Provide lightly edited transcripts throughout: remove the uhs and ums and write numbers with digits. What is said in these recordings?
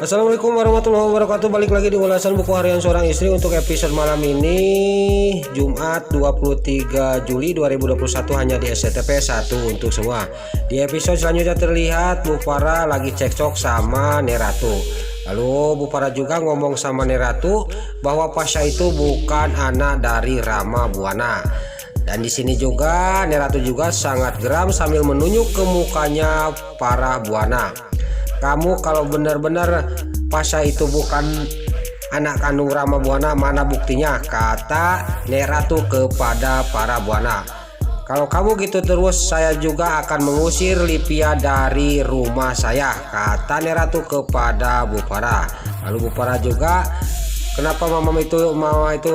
Assalamualaikum warahmatullahi wabarakatuh. Balik lagi di ulasan buku harian seorang istri untuk episode malam ini, Jumat 23 Juli 2021, hanya di SCTP 1 untuk semua. Di episode selanjutnya terlihat Bu Farah lagi cekcok sama Neratu. Lalu Bu Farah juga ngomong sama Neratu bahwa Pasha itu bukan anak dari Rama Buana. Dan di sini juga Neratu juga sangat geram sambil menunjuk ke mukanya para Buana. Kamu kalau benar-benar Pasha itu bukan anak kandung Rama Buana, mana buktinya? Kata Neratu kepada para Buana. Kalau kamu gitu terus, saya juga akan mengusir Lipia dari rumah saya, kata Neratu kepada Bu Farah. Lalu Bu Farah juga, kenapa mama itu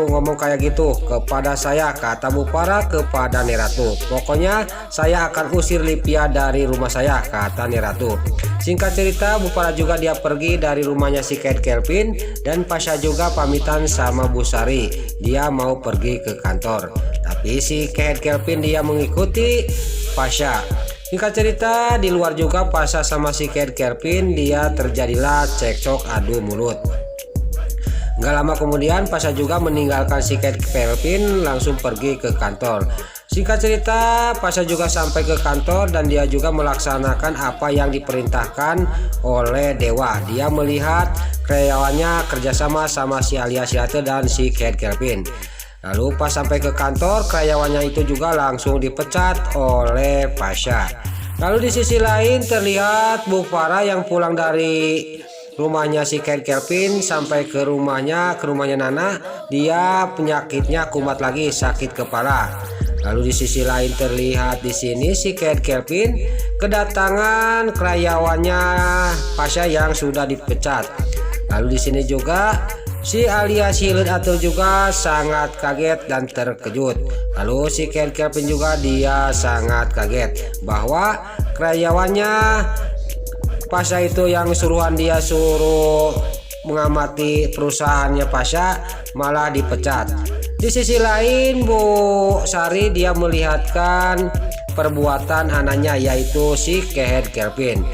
ngomong kayak gitu kepada saya, kata Bu Farah kepada Neratu. Pokoknya saya akan usir Lipia dari rumah saya, kata Neratu. Singkat cerita, Bu Farah juga dia pergi dari rumahnya si Cat Kelvin, dan Pasha juga pamitan sama Bu Sari. Dia mau pergi ke kantor, tapi si Cat Kelvin dia mengikuti Pasha. Singkat cerita, di luar juga Pasha sama si Cat Kelvin dia terjadilah cekcok adu mulut. Gak lama kemudian Pasha juga meninggalkan si Cat Kelvin langsung pergi ke kantor. Singkat cerita, Pasha juga sampai ke kantor dan dia juga melaksanakan apa yang diperintahkan oleh Dewa. Dia melihat karyawannya kerjasama sama si Alia Silate dan si Cat Kelvin. Lalu pas sampai ke kantor, karyawannya itu juga langsung dipecat oleh Pasha. Lalu di sisi lain terlihat Bu Farah yang pulang dari rumahnya si Cat Kelvin sampai ke rumahnya Nana. Dia penyakitnya kumat lagi, sakit kepala. Lalu di sisi lain terlihat di sini si Cat Kelvin kedatangan karyawannya Pasha yang sudah dipecat. Lalu di sini juga si Alia Siled Atul juga sangat kaget dan terkejut. Lalu si Cat Kelvin juga dia sangat kaget bahwa karyawannya Pasha itu yang suruhan dia suruh mengamati perusahaannya Pasha malah dipecat. Di sisi lain Bu Sari dia melihatkan perbuatan anaknya yaitu si Cat Kelvin.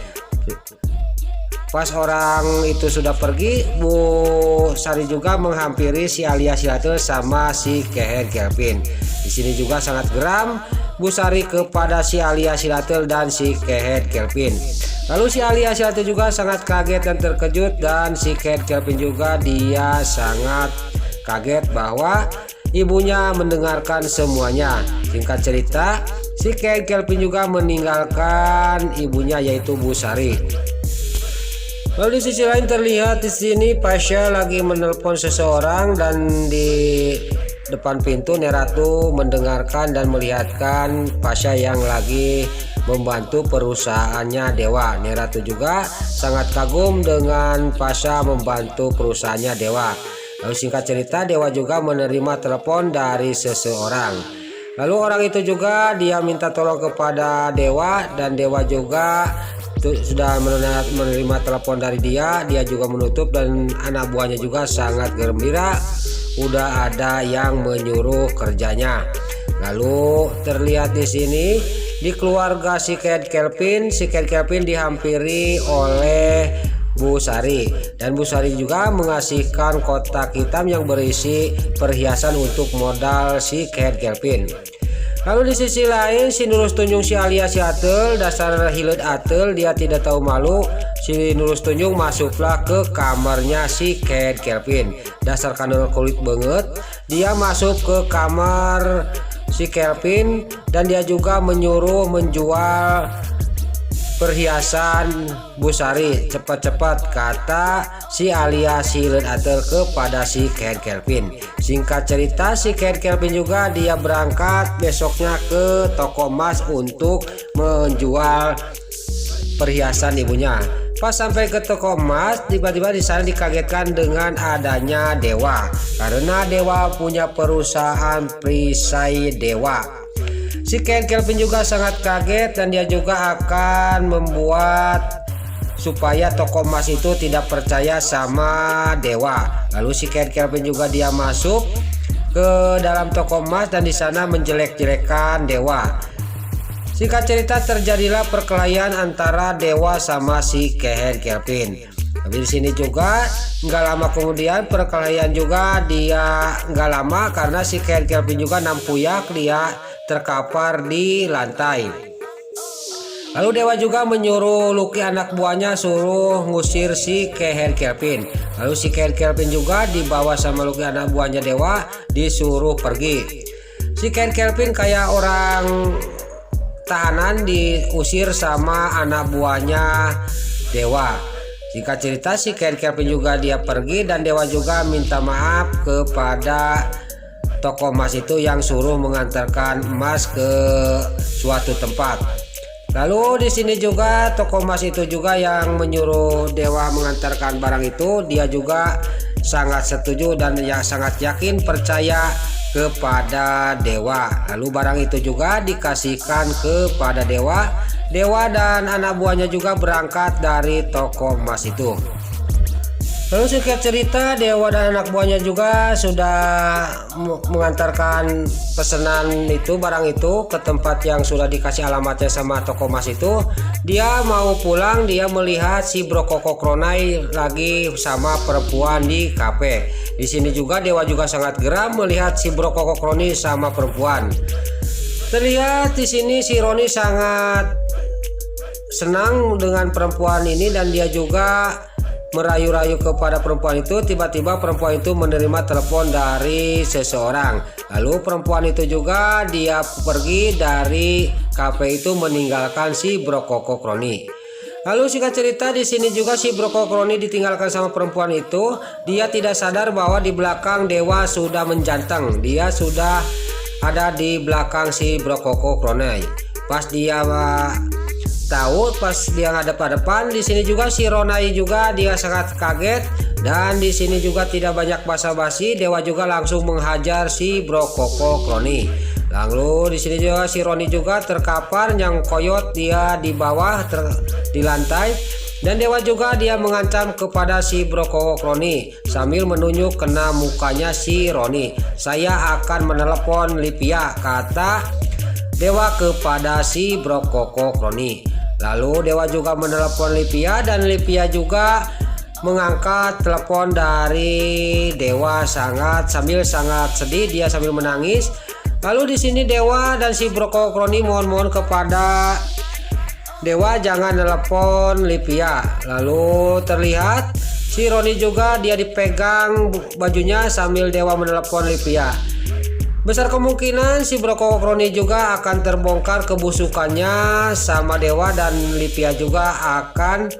Pas orang itu sudah pergi, Bu Sari juga menghampiri si Alia Silate sama si Cat Kelvin. Di sini juga sangat geram Bu Sari kepada si Alia Silate dan si Cat Kelvin. Lalu si Alia Silate juga sangat kaget dan terkejut, dan si Cat Kelvin juga dia sangat kaget bahwa ibunya mendengarkan semuanya. Singkat cerita, si Cat Kelvin juga meninggalkan ibunya yaitu Bu Sari. Lalu di sisi lain terlihat di sini Pasha lagi menelpon seseorang, dan di depan pintu Neratu mendengarkan dan melihatkan Pasha yang lagi membantu perusahaannya Dewa. Neratu juga sangat kagum dengan Pasha membantu perusahaannya Dewa. Lalu singkat cerita, Dewa juga menerima telepon dari seseorang. Lalu orang itu juga dia minta tolong kepada Dewa, dan Dewa juga sudah menerima telepon dari dia. Dia juga menutup, dan anak buahnya juga sangat gembira udah ada yang menyuruh kerjanya. Lalu terlihat di sini di keluarga si Cat Kelvin dihampiri oleh Bu Sari, dan Bu Sari juga mengasihkan kotak hitam yang berisi perhiasan untuk modal si Cat Kelvin. Lalu di sisi lain si Nurus Tunjung si Alia si Atul, dasar Hiled Atul, dia tidak tahu malu. Si Nurus Tunjung masuklah ke kamarnya si Cat Kelvin. Dasar kandel kulit banget, dia masuk ke kamar si Kelvin dan dia juga menyuruh menjual perhiasan Bu Sari cepat-cepat, kata si Alia Siled Atul kepada si Cat Kelvin. Singkat cerita, si Cat Kelvin juga dia berangkat besoknya ke toko emas untuk menjual perhiasan ibunya. Pas sampai ke toko emas, tiba-tiba di sana dikagetkan dengan adanya Dewa, karena Dewa punya perusahaan perisai Dewa. Si Cat Kelvin juga sangat kaget, dan dia juga akan membuat supaya toko emas itu tidak percaya sama Dewa. Lalu si Cat Kelvin juga dia masuk ke dalam toko emas dan di sana menjelek-jelekan Dewa. Singkat cerita, terjadilah perkelahian antara Dewa sama si Cat Kelvin. Tapi di sini juga nggak lama kemudian perkelahian juga dia nggak lama karena si Kelvin juga nampuyak, dia terkapar di lantai. Lalu Dewa juga menyuruh Lucky anak buahnya suruh ngusir si Kelvin. Lalu si Kelvin juga dibawa sama Lucky anak buahnya Dewa disuruh pergi. Si Kelvin kayak orang tahanan diusir sama anak buahnya Dewa. Singkat cerita si Kelvin juga dia pergi dan Dewa juga minta maaf kepada toko emas itu yang suruh mengantarkan emas ke suatu tempat. Lalu di sini juga toko emas itu juga yang menyuruh Dewa mengantarkan barang itu, dia juga sangat setuju dan sangat yakin percaya kepada Dewa. Lalu barang itu juga dikasihkan kepada Dewa. Dewa dan anak buahnya juga berangkat dari toko emas itu. Lalu singkat cerita Dewa dan anak buahnya juga sudah mengantarkan pesanan itu, barang itu ke tempat yang sudah dikasih alamatnya sama toko emas itu. Dia mau pulang, dia melihat si Bro Koko Kronai lagi sama perempuan di kafe. Di sini juga Dewa juga sangat geram melihat si Bro Koko Kronai sama perempuan. Terlihat di sini si Roni sangat senang dengan perempuan ini dan dia juga merayu-rayu kepada perempuan itu. Tiba-tiba perempuan itu menerima telepon dari seseorang. Lalu perempuan itu juga dia pergi dari kafe itu meninggalkan si Bro Koko Kronai. Lalu singkat cerita di sini juga si Bro Koko Kronai ditinggalkan sama perempuan itu. Dia tidak sadar bahwa di belakang Dewa sudah menjanteng. Dia sudah ada di belakang si Bro Koko Kronai. Pas dia tahu, pas dia ngadep ke depan, di sini juga si Ronai juga dia sangat kaget dan di sini juga tidak banyak basa-basi. Dewa juga langsung menghajar si Bro Koko Kronai. Lalu di sini juga si Roni juga terkapar, yang koyot dia di bawah di lantai dan Dewa juga dia mengancam kepada si Bro Koko Kronai sambil menunjuk kena mukanya si Roni. Saya akan menelepon Livia, kata Dewa kepada si Bro Koko Kronai. Lalu Dewa juga menelepon Livia dan Livia juga mengangkat telepon dari Dewa sambil sangat sedih, dia sambil menangis. Lalu di sini Dewa dan si Bro Koko Kronai mohon kepada Dewa jangan telepon Livia. Lalu terlihat si Roni juga dia dipegang bajunya sambil Dewa menelepon Livia. Besar kemungkinan si Bro Koko Kronai juga akan terbongkar kebusukannya sama Dewa dan Livia juga akan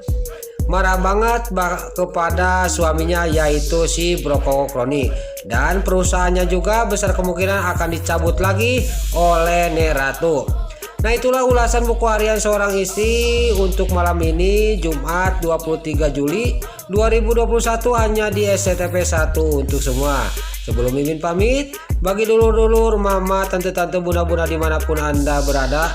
marah banget kepada suaminya yaitu si Bro Koko Kronai. Dan perusahaannya juga besar kemungkinan akan dicabut lagi oleh Neratu. Nah itulah ulasan buku harian seorang istri untuk malam ini Jumat 23 Juli 2021 hanya di SCTP 1 untuk semua. Sebelum Mimin pamit, bagi dulur-dulur, mama, tante-tante, bunda-bunda dimanapun Anda berada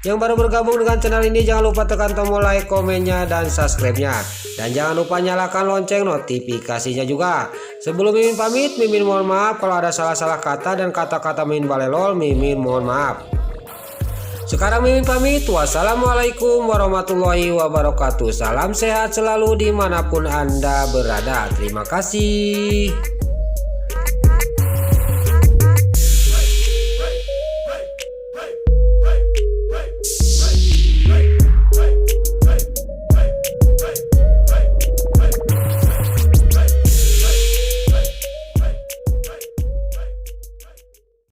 yang baru bergabung dengan channel ini, jangan lupa tekan tombol like, komennya, dan subscribe-nya. Dan jangan lupa nyalakan lonceng notifikasinya juga. Sebelum Mimin pamit, Mimin mohon maaf kalau ada salah-salah kata dan kata-kata Mimin balelol, Mimin mohon maaf. Sekarang Mimin pamit. Wassalamualaikum warahmatullahi wabarakatuh. Salam sehat selalu dimanapun Anda berada. Terima kasih.